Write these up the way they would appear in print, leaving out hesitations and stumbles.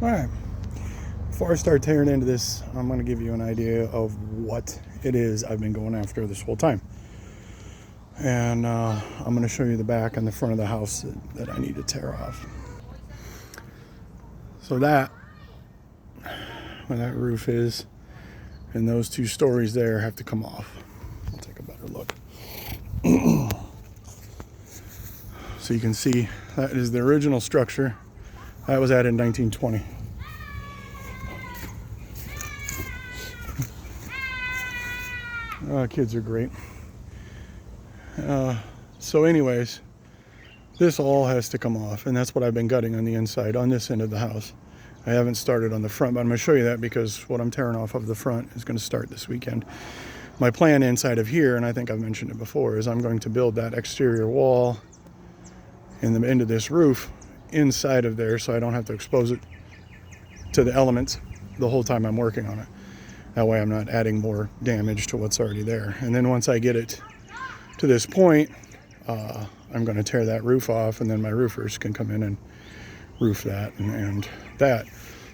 All right. Before I start tearing into this, I'm going to give you an idea of what it is I've been going after this whole time. And I'm going to show you the back and the front of the house that I need to tear off. So that, where that roof is, and those 2 stories there have to come off. I'll take a better look. So you can see that is the original structure. That was added in 1920. Kids are great. So anyways, this all has to come off, and that's what I've been gutting on the inside, on this end of the house. I haven't started on the front, but I'm going to show you that because what I'm tearing off of the front is going to start this weekend. My plan inside of here, and I think I've mentioned it before, is I'm going to build that exterior wall in the end of this roof inside of there so I don't have to expose it to the elements the whole time I'm working on it. That way I'm not adding more damage to what's already there. And then once I get it to this point, I'm going to tear that roof off, and then my roofers can come in and roof that and that.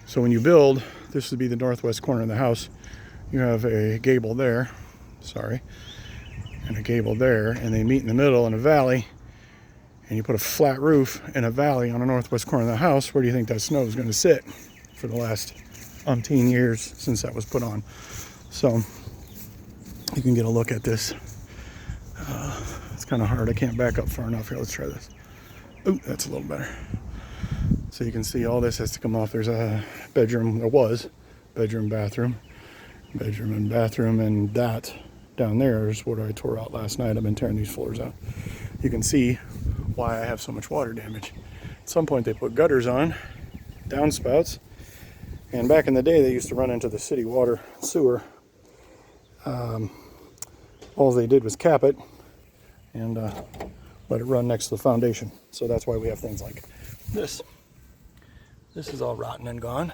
So when you build, this would be the northwest corner of the house. You have a gable there, and a gable there, and they meet in the middle in a valley, and you put a flat roof in a valley on the northwest corner of the house. Where do you think that snow is going to sit for the last umpteen years since that was put on? So you can get a look at this. It's kind of hard. I can't back up far enough. Here, let's try this. Oh, that's a little better. So you can see all this has to come off. There's a bedroom, there was bedroom, bathroom, and bathroom, and that down there is what I tore out last night. I've been tearing these floors out. You can see why I have so much water damage. At some point they put gutters on, downspouts, and back in the day they used to run into the city water sewer. All they did was cap it and let it run next to the foundation. So that's why we have things like this. This is all rotten and gone,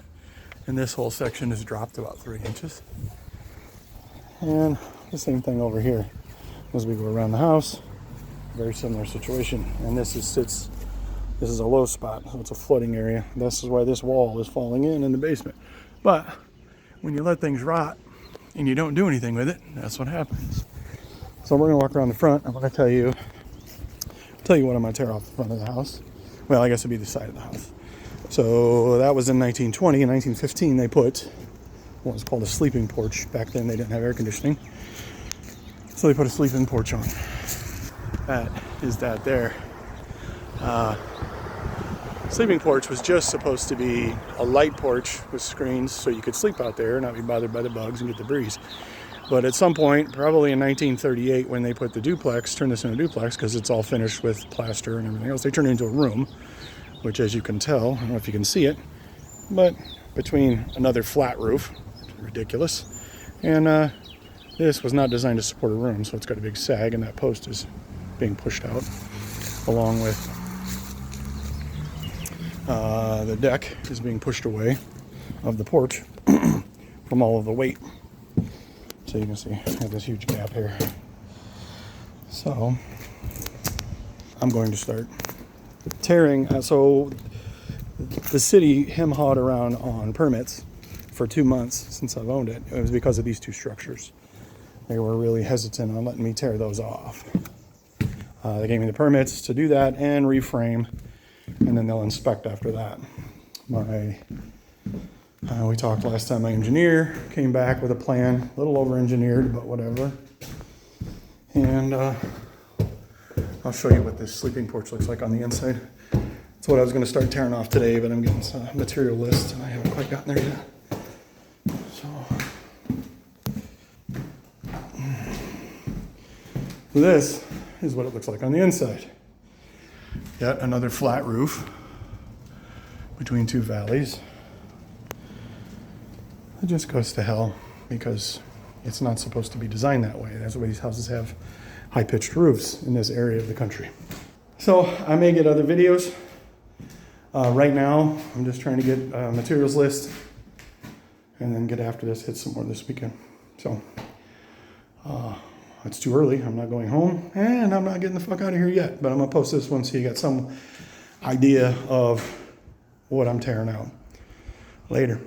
and this whole section is dropped about 3 inches. And the same thing over here as we go around the house. Very similar situation. And this is a low spot, so it's a flooding area. This is why this wall is falling in the basement. But when you let things rot and you don't do anything with it, that's what happens. So we're gonna walk around the front. I'm gonna tell you what I'm gonna tear off the front of the house. Well, I guess it'd be the side of the house. So that was in 1920. In 1915, they put what was called a sleeping porch. Back then, they didn't have air conditioning, so they put a sleeping porch on. That is that there. Sleeping porch was just supposed to be a light porch with screens so you could sleep out there and not be bothered by the bugs and get the breeze. But at some point, probably in 1938, when they put the duplex, turned this into a duplex because it's all finished with plaster and everything else, they turned it into a room, which, as you can tell, I don't know if you can see it, but between another flat roof, ridiculous, and this was not designed to support a room, so it's got a big sag, and that post is being pushed out, along with the deck is being pushed away of the porch from all of the weight. So you can see I have this huge gap here. So I'm going to start tearing. So the city hem-hawed around on permits for 2 months since I've owned it. It was because of these 2 structures. They were really hesitant on letting me tear those off. They gave me the permits to do that and reframe, and then they'll inspect after that. We talked last time, my engineer came back with a plan, a little over-engineered, but whatever. And I'll show you what this sleeping porch looks like on the inside. That's what I was going to start tearing off today, but I'm getting some material list, and I haven't quite gotten there yet. So this is what it looks like on the inside. Yet another flat roof between 2 valleys. It just goes to hell because it's not supposed to be designed that way. That's why these houses have high-pitched roofs in this area of the country. So I may get other videos. Right now, I'm just trying to get a materials list and then get after this, hit some more this weekend. So it's too early. I'm not going home, and I'm not getting the fuck out of here yet. But I'm going to post this one so you got some idea of what I'm tearing out. Later.